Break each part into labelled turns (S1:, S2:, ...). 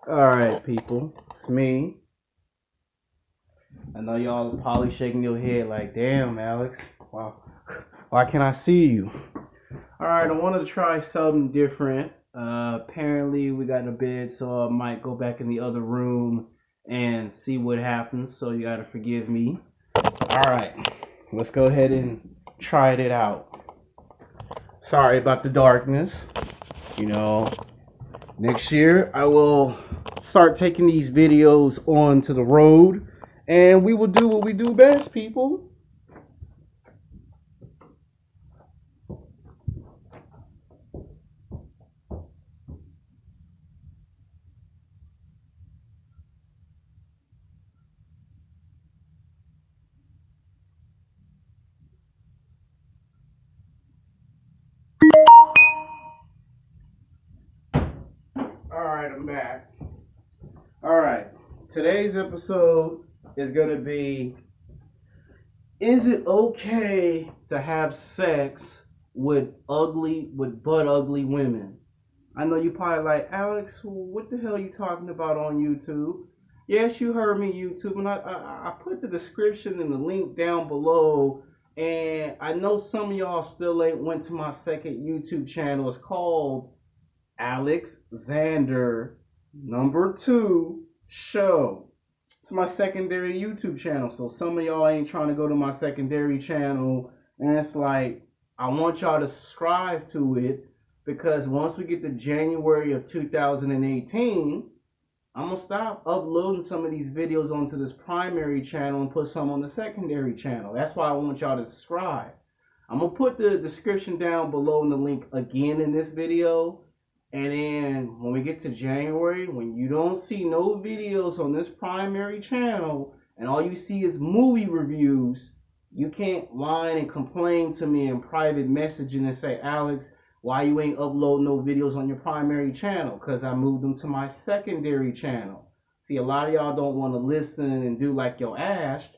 S1: Alright, people. It's me. I know y'all are probably shaking your head like, damn, Alex. Wow. Why can't I see you? Alright, I wanted to try something different. Apparently, we got in a bed, so I might go back in the other room and see what happens. So, you gotta forgive me. Alright, let's go ahead and try it out. Sorry about the darkness. You know, next year I will start taking these videos onto the road and we will do what we do best, people. Alright, I'm back. Alright, today's episode is going to be, is it okay to have sex with butt ugly women? I know you probably like, Alex, what the hell are you talking about on YouTube? Yes, you heard me, YouTube, and I put the description and the link down below. And I know some of y'all still ain't went to my second YouTube channel. It's called Alex Xander #2 Show. It's my secondary YouTube channel. So some of y'all ain't trying to go to my secondary channel. And it's like, I want y'all to subscribe to it. Because once we get to January of 2018, I'm going to stop uploading some of these videos onto this primary channel and put some on the secondary channel. That's why I want y'all to subscribe. I'm going to put the description down below in the link again in this video. And then when we get to January, when you don't see no videos on this primary channel and all you see is movie reviews, you can't whine and complain to me in private messaging and say, Alex, why you ain't upload no videos on your primary channel? Because I moved them to my secondary channel. See, a lot of y'all don't want to listen and do like yo asked.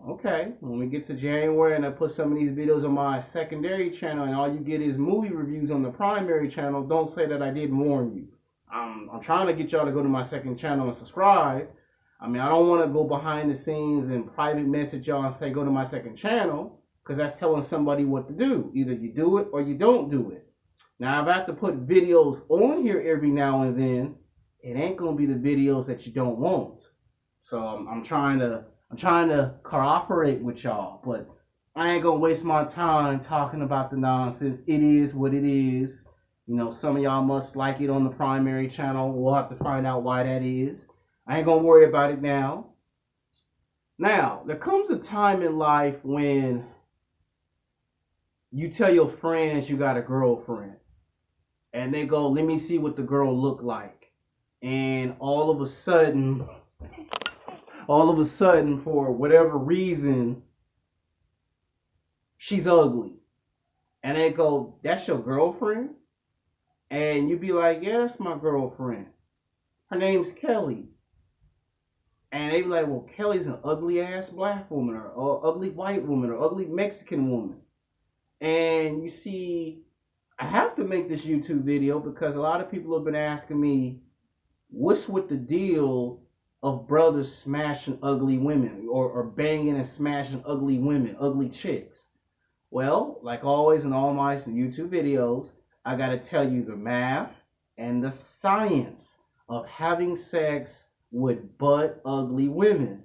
S1: Okay, when we get to January and I put some of these videos on my secondary channel and all you get is movie reviews on the primary channel, don't say that I didn't warn you. I'm trying to get y'all to go to my second channel and subscribe. I mean, I don't want to go behind the scenes and private message y'all and say go to my second channel, because that's telling somebody what to do. Either you do it or you don't do it. Now, if I have to put videos on here every now and then, it ain't going to be the videos that you don't want. So I'm trying to cooperate with y'all, but I ain't gonna waste my time talking about the nonsense. It is what it is. You know, some of y'all must like it on the primary channel. We'll have to find out why that is. I ain't gonna worry about it now. Now, there comes a time in life when you tell your friends you got a girlfriend, and they go, let me see what the girl look like. And all of a sudden, for whatever reason, she's ugly. And they go, that's your girlfriend? And you be like, yeah, that's my girlfriend. Her name's Kelly. And they be like, well, Kelly's an ugly ass black woman, or ugly white woman, or ugly Mexican woman. And you see, I have to make this YouTube video because a lot of people have been asking me, what's with the deal of brothers smashing ugly women or banging and smashing ugly women, ugly chicks? Well, like always in all my YouTube videos, I got to tell you the math and the science of having sex with butt ugly women.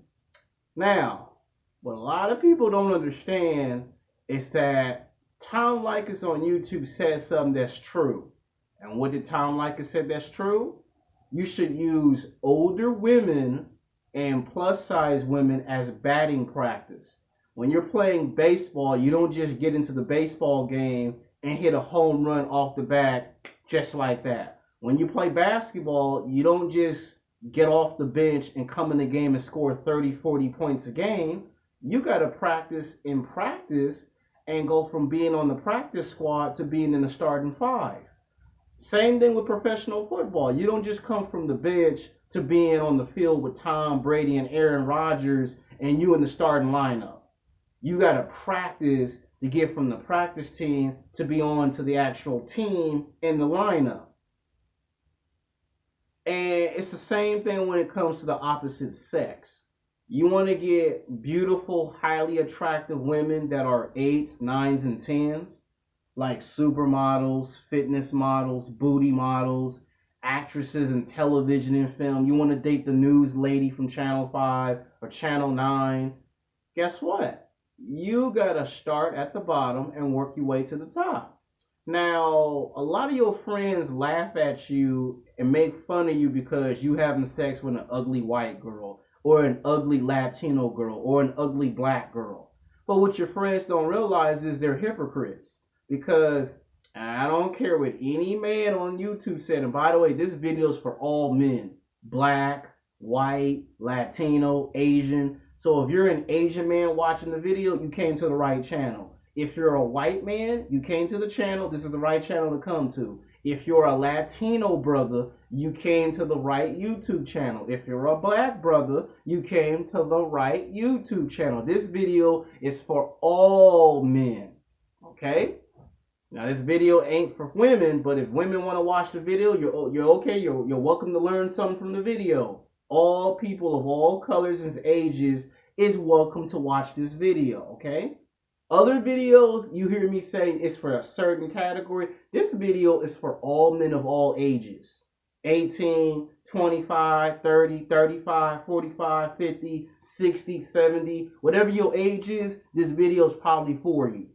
S1: Now, what a lot of people don't understand is that Tom Likas on YouTube said something that's true. And what did Tom Likas say that's true? You should use older women and plus size women as batting practice. When you're playing baseball, you don't just get into the baseball game and hit a home run off the bat just like that. When you play basketball, you don't just get off the bench and come in the game and score 30, 40 points a game. You got to practice and go from being on the practice squad to being in the starting five. Same thing with professional football. You don't just come from the bench to being on the field with Tom Brady and Aaron Rodgers and you in the starting lineup. You got to practice to get from the practice team to be on to the actual team in the lineup. And it's the same thing when it comes to the opposite sex. You want to get beautiful, highly attractive women that are 8s, 9s, and 10s, like supermodels, fitness models, booty models, actresses in television and film. You want to date the news lady from Channel 5 or Channel 9. Guess what? You got to start at the bottom and work your way to the top. Now, a lot of your friends laugh at you and make fun of you because you having sex with an ugly white girl or an ugly Latino girl or an ugly black girl. But what your friends don't realize is they're hypocrites, because I don't care what any man on YouTube said. And by the way, this video is for all men, black, white, Latino, Asian. So if you're an Asian man watching the video, you came to the right channel. If you're a white man, you came to the channel. This is the right channel to come to. If you're a Latino brother, you came to the right YouTube channel. If you're a black brother, you came to the right YouTube channel. This video is for all men. Okay? Now this video ain't for women, but if women want to watch the video, you're okay. You're welcome to learn something from the video. All people of all colors and ages is welcome to watch this video, okay? Other videos, you hear me say it's for a certain category. This video is for all men of all ages. 18, 25, 30, 35, 45, 50, 60, 70. Whatever your age is, this video is probably for you.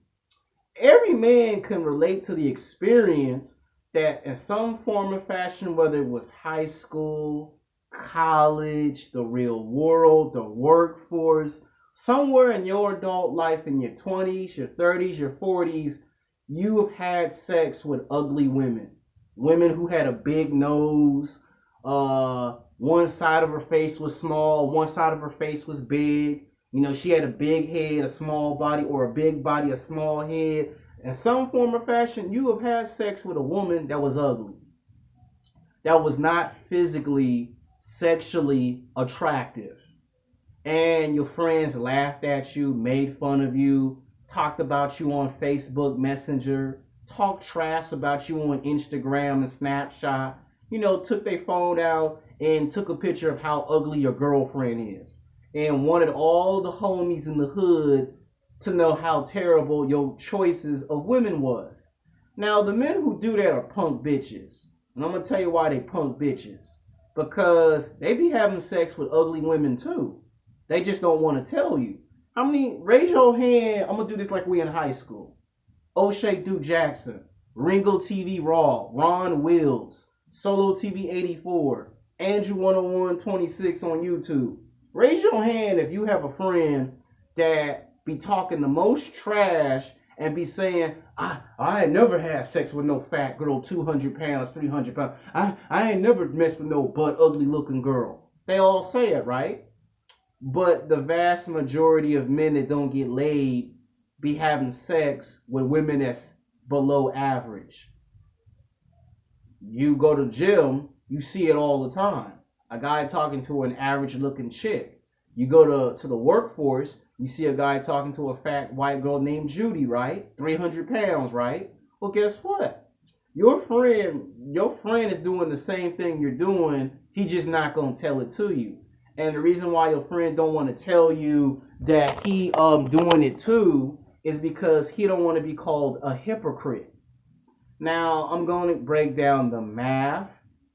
S1: Every man can relate to the experience that in some form or fashion, whether it was high school, college, the real world, the workforce, somewhere in your adult life, in your 20s, your 30s, your 40s, you have had sex with ugly women. Women who had a big nose, one side of her face was small, one side of her face was big. You know, she had a big head, a small body, or a big body, a small head. In some form or fashion, you have had sex with a woman that was ugly, that was not physically, sexually attractive. And your friends laughed at you, made fun of you, talked about you on Facebook Messenger, talked trash about you on Instagram and Snapchat, you know, took their phone out and took a picture of how ugly your girlfriend is, and wanted all the homies in the hood to know how terrible your choices of women was. Now, the men who do that are punk bitches. And I'm going to tell you why they punk bitches. Because they be having sex with ugly women too. They just don't want to tell you. How many, raise your hand, I'm going to do this like we in high school. O'Shea Duke Jackson, Ringo TV Raw, Ron Wills, Solo TV 84, Andrew 10126 on YouTube. Raise your hand if you have a friend that be talking the most trash and be saying, I ain't never had sex with no fat girl, 200 pounds, 300 pounds. I ain't never messed with no butt ugly looking girl. They all say it, right? But the vast majority of men that don't get laid be having sex with women that's below average. You go to the gym, you see it all the time. A guy talking to an average looking chick. You go to the workforce, you see a guy talking to a fat white girl named Judy, right? 300 pounds, right? Well, guess what? Your friend is doing the same thing you're doing. He just not going to tell it to you. And the reason why your friend don't want to tell you that he doing it too is because he don't want to be called a hypocrite. Now, I'm going to break down the math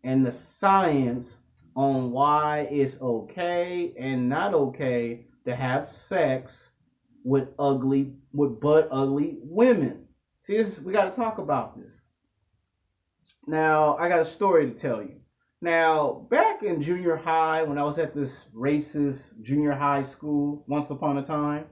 S1: and the science on why it's okay and not okay to have sex with butt ugly women. See, we got to talk about this. Now, I got a story to tell you. Now, back in junior high, when I was at this racist junior high school, once upon a time,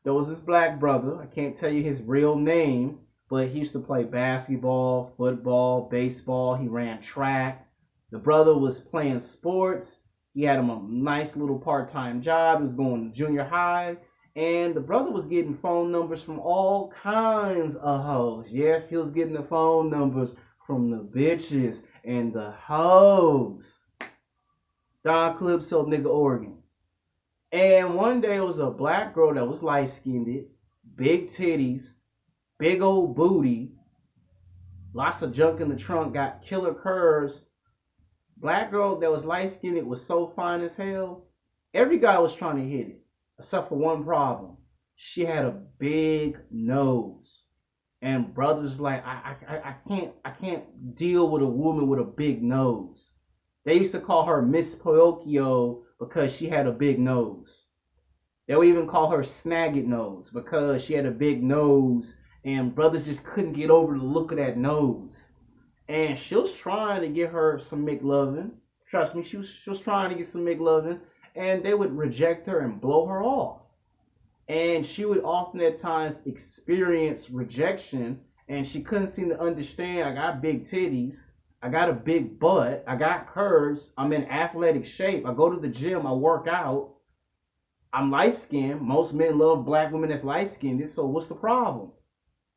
S1: there was this black brother. I can't tell you his real name, but he used to play basketball, football, baseball. He ran track. The brother was playing sports. He had him a nice little part-time job. He was going to junior high. And the brother was getting phone numbers from all kinds of hoes. Yes, he was getting the phone numbers from the bitches and the hoes. Don Calypso, nigga, Oregon. And one day it was a black girl that was light-skinned, big titties, big old booty, lots of junk in the trunk, got killer curves. Black girl that was light skinned, it was so fine as hell. Every guy was trying to hit it, except for one problem. She had a big nose. And brothers like I can't deal with a woman with a big nose. They used to call her Miss Pinocchio because she had a big nose. They would even call her Snagget Nose because she had a big nose, and brothers just couldn't get over the look of that nose. And she was trying to get her some McLovin. Trust me, she was trying to get some McLovin, and they would reject her and blow her off. And she would often at times experience rejection, and she couldn't seem to understand. I got big titties, I got a big butt, I got curves, I'm in athletic shape, I go to the gym, I work out, I'm light skinned. Most men love black women that's light skinned, so what's the problem?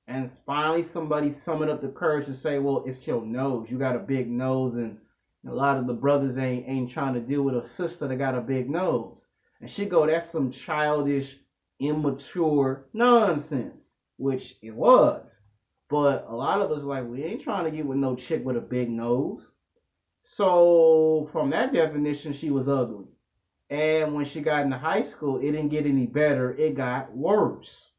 S1: And finally somebody summoned up the courage to say, well, it's your nose. You got a big nose, and a lot of the brothers ain't trying to deal with a sister that got a big nose. And she go, that's some childish, immature nonsense, which it was. But a lot of us like, we ain't trying to get with no chick with a big nose. So from that definition, she was ugly. And when she got into high school, it didn't get any better. It got worse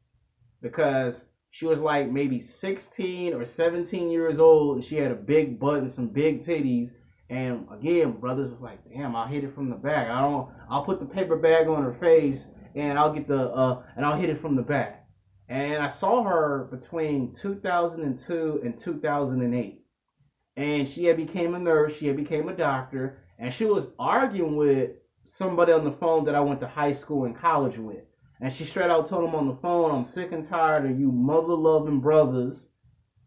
S1: because she was like maybe 16 or 17 years old, and she had a big butt and some big titties. And again, brothers was like, damn, I'll hit it from the back. I'll put the paper bag on her face, and I'll hit it from the back. And I saw her between 2002 and 2008. And she had became a nurse, she had became a doctor, and she was arguing with somebody on the phone that I went to high school and college with. And she straight out told him on the phone, I'm sick and tired of you mother-loving brothers.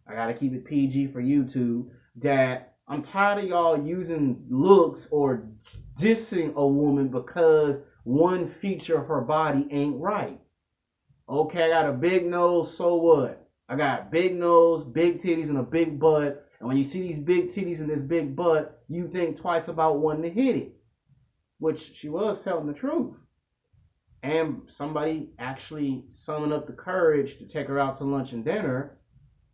S1: I gotta keep it PG for YouTube. That I'm tired of y'all using looks or dissing a woman because one feature of her body ain't right. Okay, I got a big nose, so what? I got big nose, big titties, and a big butt. And when you see these big titties and this big butt, you think twice about wanting to hit it. Which she was telling the truth. And somebody actually summoned up the courage to take her out to lunch and dinner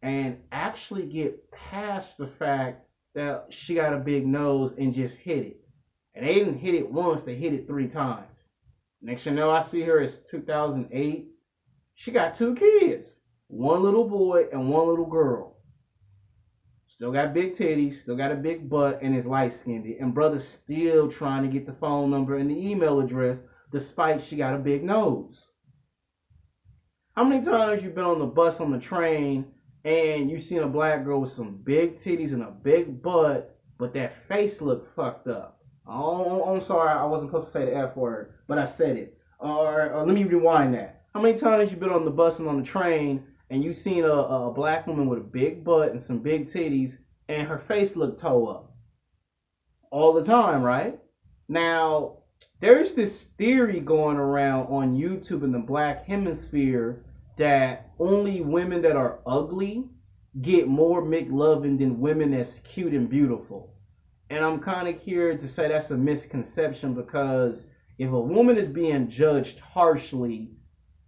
S1: and actually get past the fact that she got a big nose and just hit it. And they didn't hit it once, they hit it 3 times. Next you know, I see her as 2008. She got 2 kids, 1 little boy and 1 little girl. Still got big titties, still got a big butt, and is light skinned. And brother's still trying to get the phone number and the email address despite she got a big nose. How many times you been on the bus, on the train, and you seen a black girl with some big titties and a big butt, but that face looked fucked up? Oh, I'm sorry, I wasn't supposed to say the F word, but I said it. Or let me rewind that. How many times you been on the bus and on the train, and you seen a black woman with a big butt and some big titties, and her face looked toe up? All the time, right? Now, there's this theory going around on YouTube in the black hemisphere that only women that are ugly get more McLovin than women that's cute and beautiful. And I'm kind of here to say that's a misconception, because if a woman is being judged harshly,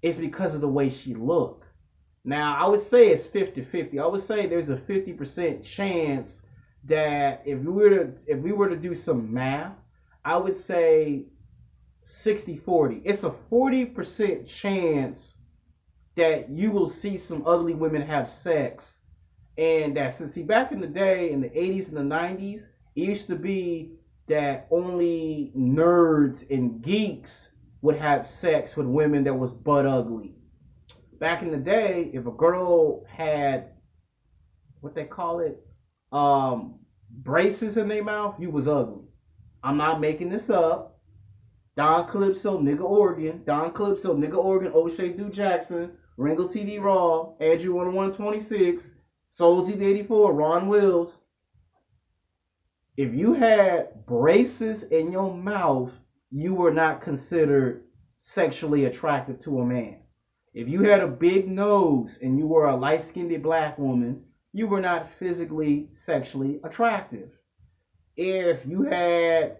S1: it's because of the way she look. Now, I would say it's 50-50. I would say there's a 50% chance that if we were to do some math, I would say 60-40. It's a 40% chance that you will see some ugly women have sex. And that, see, back in the day, in the 80s and the 90s, it used to be that only nerds and geeks would have sex with women that was butt ugly. Back in the day, if a girl had, what they call it, braces in their mouth, you was ugly. I'm not making this up. Don Calypso, nigga Oregon. Don Calypso, nigga Oregon. O'Shea Du Jackson. Ringo TD Raw. Andrew 10126. Soul TV 84. Ron Wills. If you had braces in your mouth, you were not considered sexually attractive to a man. If you had a big nose and you were a light-skinned black woman, you were not physically, sexually attractive. If you had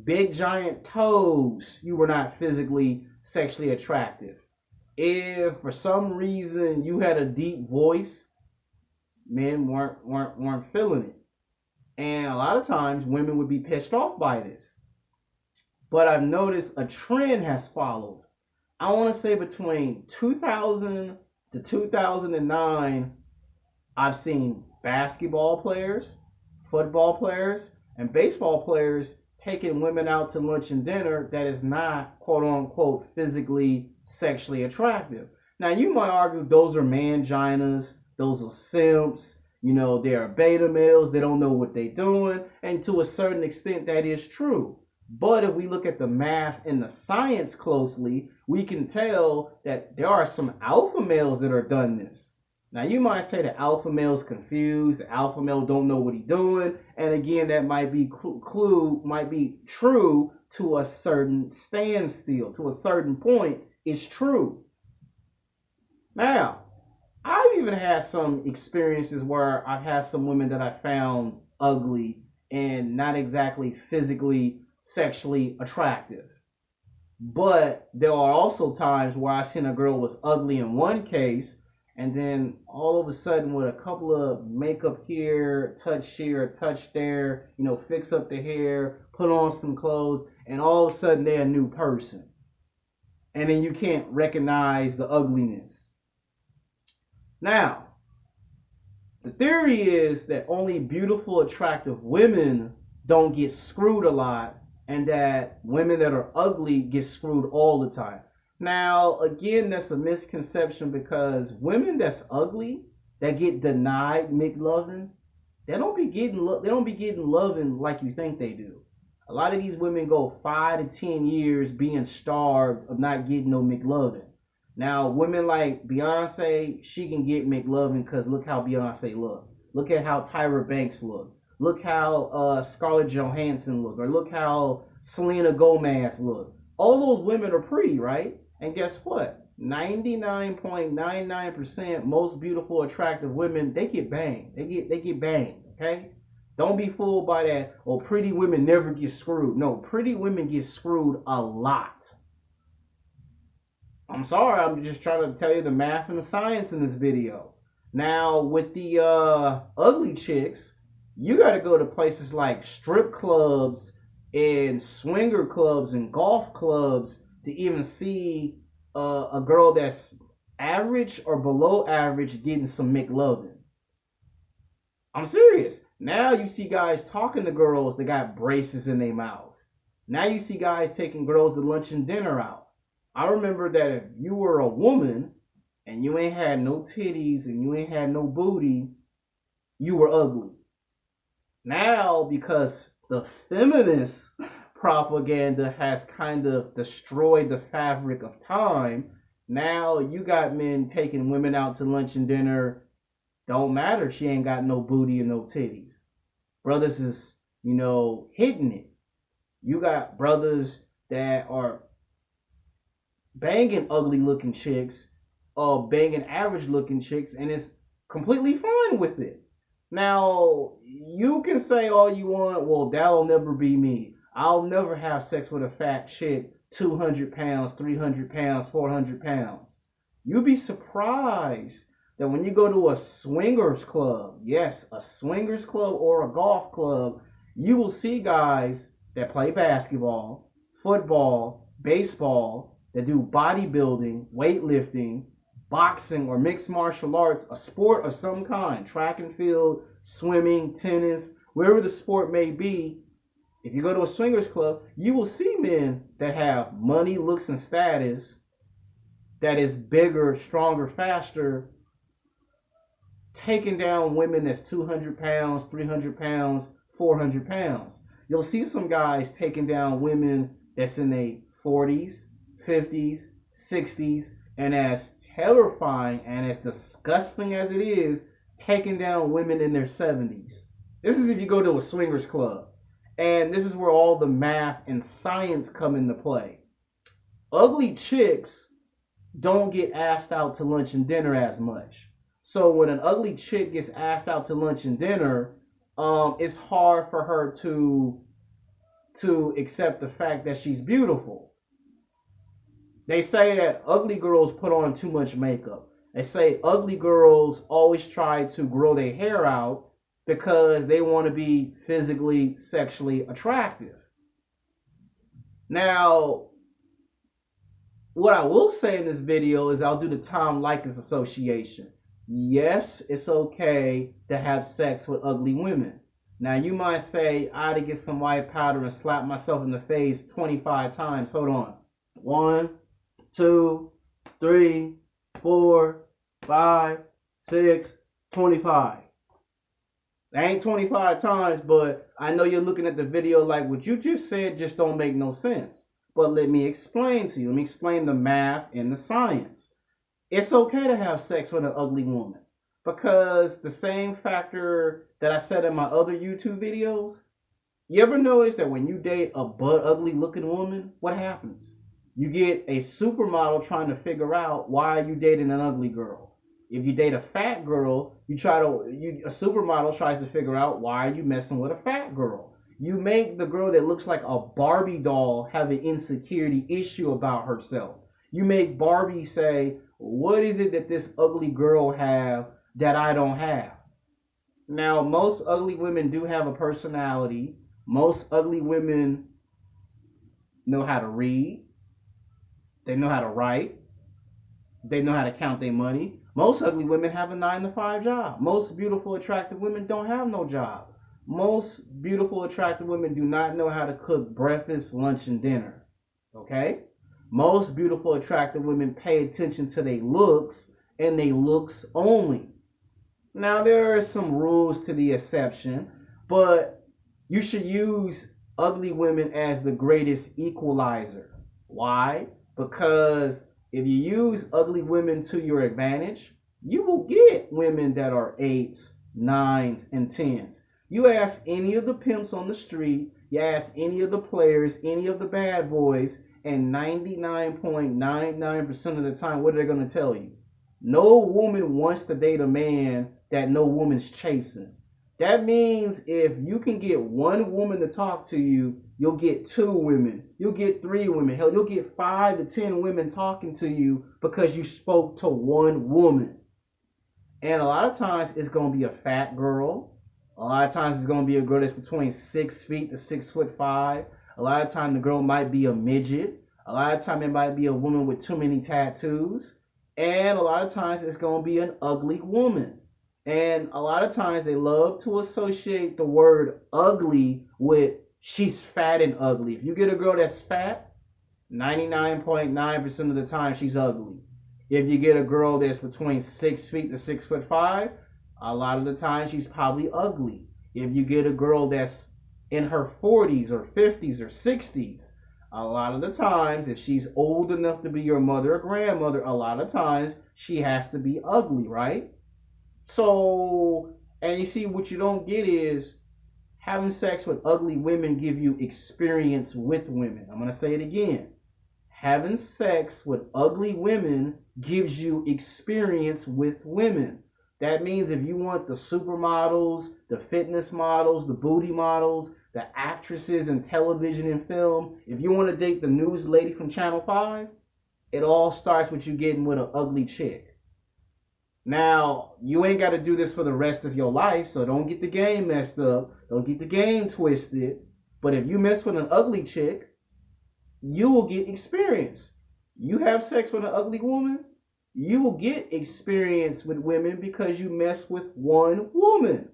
S1: big giant toes, you were not physically, sexually attractive. If for some reason you had a deep voice, men weren't feeling it. And a lot of times women would be pissed off by this. But I've noticed a trend has followed. I want to say between 2000 to 2009, I've seen basketball players, football players, and baseball players taking women out to lunch and dinner that is not quote unquote physically sexually attractive. Now you might argue those are manginas, those are simps, they are beta males, they don't know what they're doing, and to a certain extent that is true. But if we look at the math and the science closely, we can tell that there are some alpha males that are done this. Now you might say the alpha male's confused, the alpha male don't know what he's doing, and again that might be might be true to a certain standstill, to a certain point. It's true. Now, I've even had some experiences where I've had some women that I found ugly and not exactly physically, sexually attractive. But there are also times where I've seen a girl was ugly in one case, and then all of a sudden with a couple of makeup here, touch there, fix up the hair, put on some clothes, and all of a sudden they're a new person. And then you can't recognize the ugliness. Now, the theory is that only beautiful, attractive women don't get screwed a lot, and that women that are ugly get screwed all the time. Now, again, that's a misconception because women that's ugly that get denied McLovin, they don't be getting loving like you think they do. A lot of these women go 5 to 10 years being starved of not getting no McLovin. Now, women like Beyonce, she can get McLovin because look how Beyonce look. Look at how Tyra Banks look. Look how Scarlett Johansson look. Or look how Selena Gomez look. All those women are pretty, right? And guess what? 99.99% most beautiful, attractive women, they get banged. They get banged, okay? Don't be fooled by that. Oh, pretty women never get screwed. No, pretty women get screwed a lot. I'm sorry, I'm just trying to tell you the math and the science in this video. Now, with the ugly chicks, you got to go to places like strip clubs and swinger clubs and golf clubs to even see a girl that's average or below average getting some McLovin. I'm serious. Now you see guys talking to girls that got braces in their mouth. Now you see guys taking girls to lunch and dinner out. I remember that if you were a woman and you ain't had no titties and you ain't had no booty, you were ugly. Now, because the feminist propaganda has kind of destroyed the fabric of time, now you got men taking women out to lunch and dinner. Don't matter, she ain't got no booty and no titties. Brothers is, hitting it. You got brothers that are banging ugly looking chicks or banging average looking chicks, and it's completely fine with it. Now, you can say all you want, well, that'll never be me. I'll never have sex with a fat chick, 200 pounds, 300 pounds, 400 pounds. You'll be surprised that when you go to a swingers club, yes, a swingers club or a golf club, you will see guys that play basketball, football, baseball, that do bodybuilding, weightlifting, boxing, or mixed martial arts, a sport of some kind, track and field, swimming, tennis, wherever the sport may be. If you go to a swingers club, you will see men that have money, looks, and status that is bigger, stronger, faster, taking down women that's 200 pounds, 300 pounds, 400 pounds. You'll see some guys taking down women that's in their 40s, 50s, 60s, and as terrifying and as disgusting as it is, taking down women in their 70s. This is if you go to a swingers club. And this is where all the math and science come into play. Ugly chicks don't get asked out to lunch and dinner as much. So when an ugly chick gets asked out to lunch and dinner, it's hard for her to accept the fact that she's beautiful. They say that ugly girls put on too much makeup. They say ugly girls always try to grow their hair out because they want to be physically, sexually attractive. Now, what I will say in this video is I'll do the Tom Likeness Association. Yes, it's okay to have sex with ugly women. Now, you might say, I had to get some white powder and slap myself in the face 25 times. Hold on. 1, 2, 3, 4, 5, 6, 25. That ain't 25 times, but I know you're looking at the video like what you just said just don't make no sense. But let me explain to you. Let me explain the math and the science. It's okay to have sex with an ugly woman because the same factor that I said in my other YouTube videos, you ever notice that when you date a butt ugly looking woman, what happens? You get a supermodel trying to figure out why are you dating an ugly girl. If you date a fat girl, a supermodel tries to figure out why are you messing with a fat girl. You make the girl that looks like a Barbie doll have an insecurity issue about herself. You make Barbie say, what is it that this ugly girl have that I don't have? Now, most ugly women do have a personality. Most ugly women know how to read. They know how to write. They know how to count their money. Most ugly women have a 9-to-5 job. Most beautiful, attractive women don't have no job. Most beautiful, attractive women do not know how to cook breakfast, lunch, and dinner. Okay? Most beautiful, attractive women pay attention to their looks and their looks only. Now, there are some rules to the exception, but you should use ugly women as the greatest equalizer. Why? Because if you use ugly women to your advantage, you will get women that are 8s, 9s, and 10s. You ask any of the pimps on the street, you ask any of the players, any of the bad boys, and 99.99% of the time, what are they going to tell you? No woman wants to date a man that no woman's chasing. That means if you can get one woman to talk to you, you'll get 2 women. You'll get 3 women. Hell, you'll get 5 to 10 women talking to you because you spoke to one woman. And a lot of times it's going to be a fat girl. A lot of times it's going to be a girl that's between 6 feet to 6'5". A lot of times the girl might be a midget. A lot of times it might be a woman with too many tattoos. And a lot of times it's going to be an ugly woman. And a lot of times they love to associate the word ugly with she's fat and ugly. If you get a girl that's fat, 99.9% of the time she's ugly. If you get a girl that's between 6 feet to 6'5", a lot of the time she's probably ugly. If you get a girl that's in her 40s or 50s or 60s, a lot of the times, if she's old enough to be your mother or grandmother, a lot of times she has to be ugly, right? So, and you see, what you don't get is having sex with ugly women give you experience with women. I'm going to say it again. Having sex with ugly women gives you experience with women. That means if you want the supermodels, the fitness models, the booty models, the actresses in television and film, if you want to date the news lady from Channel 5, it all starts with you getting with an ugly chick. Now, you ain't got to do this for the rest of your life, so don't get the game messed up. Don't get the game twisted. But if you mess with an ugly chick, you will get experience. You have sex with an ugly woman, you will get experience with women because you mess with one woman.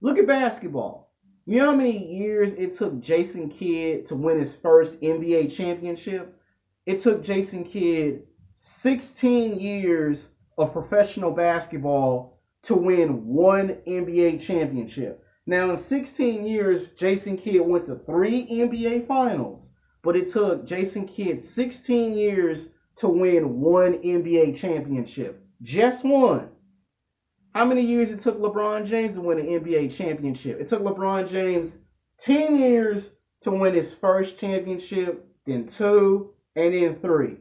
S1: Look at basketball. You know how many years it took Jason Kidd to win his first NBA championship? It took Jason Kidd 16 years of professional basketball to win one NBA championship. Now, in 16 years, Jason Kidd went to 3 NBA finals, but it took Jason Kidd 16 years to win one NBA championship. Just one. How many years it took LeBron James to win an NBA championship? It took LeBron James 10 years to win his first championship, then 2, and then 3.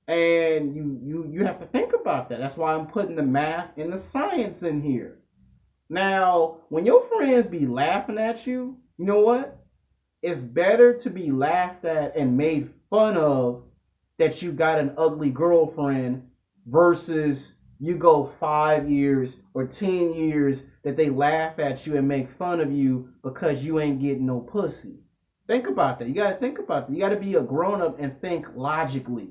S1: And you have to think about that. That's why I'm putting the math and the science in here. Now, when your friends be laughing at you, you know what? It's better to be laughed at and made fun of that you got an ugly girlfriend versus you go 5 years or 10 years that they laugh at you and make fun of you because you ain't getting no pussy. Think about that. You got to think about that. You got to be a grown up and think logically.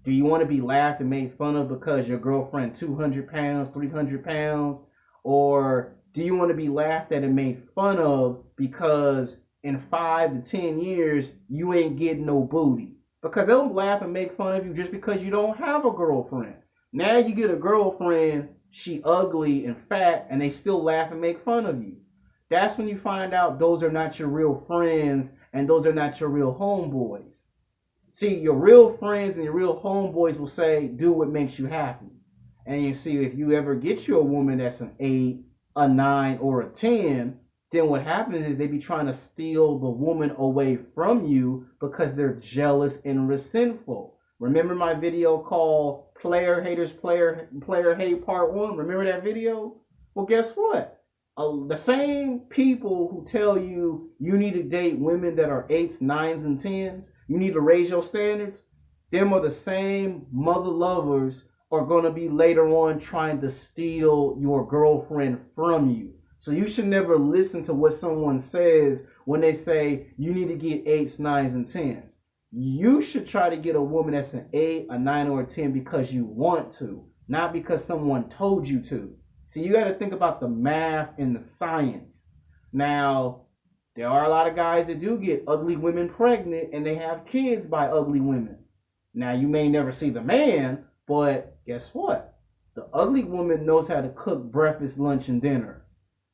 S1: Do you want to be laughed and made fun of because your girlfriend 200 pounds, 300 pounds? Or do you want to be laughed at and made fun of because in 5 to 10 years you ain't getting no booty? Because they'll laugh and make fun of you just because you don't have a girlfriend. Now you get a girlfriend, she ugly and fat, and they still laugh and make fun of you. That's when you find out those are not your real friends and those are not your real homeboys. See, your real friends and your real homeboys will say, do what makes you happy. And you see, if you ever get you a woman that's an 8, a 9, or a 10, then what happens is they be trying to steal the woman away from you because they're jealous and resentful. Remember my video called Player Haters, Player Hate Part 1? Remember that video? Well, guess what? The same people who tell you you need to date women that are 8s, 9s, and 10s, you need to raise your standards, them are the same mother lovers are going to be later on trying to steal your girlfriend from you. So you should never listen to what someone says when they say you need to get 8s, 9s, and 10s. You should try to get a woman that's an 8, a 9, or a 10 because you want to, not because someone told you to. See, you got to think about the math and the science. Now, there are a lot of guys that do get ugly women pregnant and they have kids by ugly women. Now, you may never see the man, but guess what? The ugly woman knows how to cook breakfast, lunch, and dinner.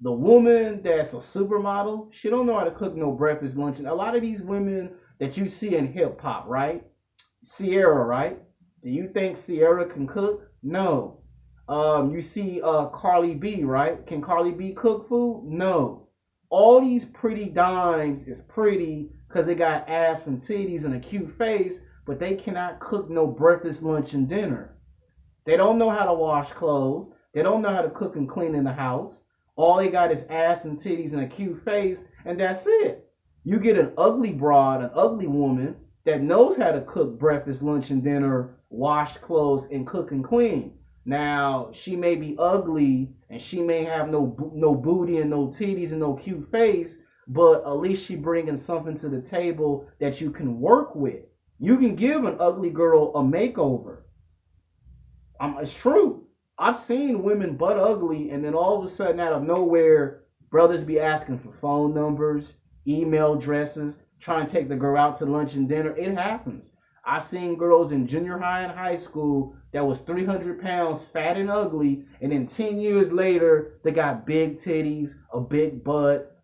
S1: The woman that's a supermodel, she don't know how to cook no breakfast, lunch, and a lot of these women that you see in hip hop, right? Sierra, right? Do you think Sierra can cook? No. You see Carly B, right? Can Carly B cook food? No. All these pretty dimes is pretty because they got ass and titties and a cute face, but they cannot cook no breakfast, lunch, and dinner. They don't know how to wash clothes. They don't know how to cook and clean in the house. All they got is ass and titties and a cute face, and that's it. You get an ugly broad, an ugly woman that knows how to cook breakfast, lunch, and dinner, wash clothes, and cook and clean. Now, she may be ugly and she may have no booty and no titties and no cute face, but at least she bringing something to the table that you can work with. You can give an ugly girl a makeover. It's true. I've seen women butt ugly and then all of a sudden out of nowhere, brothers be asking for phone numbers, email addresses, trying to take the girl out to lunch and dinner. It happens. I've seen girls in junior high and high school that was 300 pounds, fat and ugly, and then 10 years later, they got big titties, a big butt,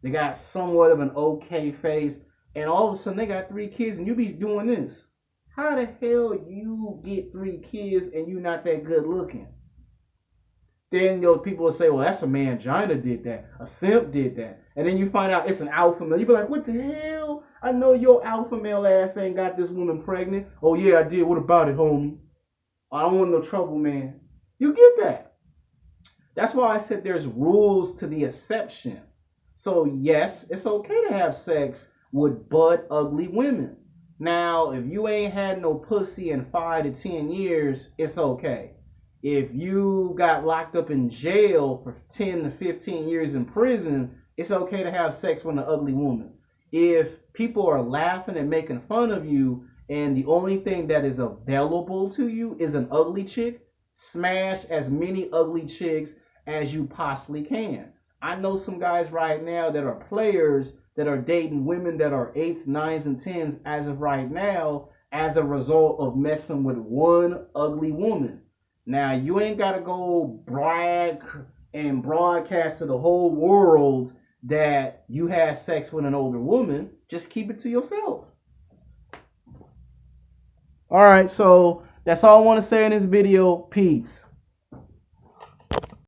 S1: they got somewhat of an okay face, and all of a sudden they got 3 kids, and you be doing this. How the hell you get 3 kids and you not that good looking? Then people will say, well, that's a mangina did that, a simp did that, and then you find out it's an alpha male. You be like, what the hell? I know your alpha male ass ain't got this woman pregnant. Oh yeah, I did. What about it, homie? I don't want no trouble, man. You get that. That's why I said there's rules to the exception. So yes, it's okay to have sex with butt ugly women. Now, if you ain't had no pussy in 5 to 10 years, it's okay. If you got locked up in jail for 10 to 15 years in prison, it's okay to have sex with an ugly woman. If people are laughing and making fun of you and the only thing that is available to you is an ugly chick, smash as many ugly chicks as you possibly can. I know some guys right now that are players that are dating women that are 8s, 9s, and 10s as of right now as a result of messing with one ugly woman. Now, you ain't got to go brag and broadcast to the whole world that you had sex with an older woman. Just keep it to yourself. All right, so that's all I want to say in this video. Peace.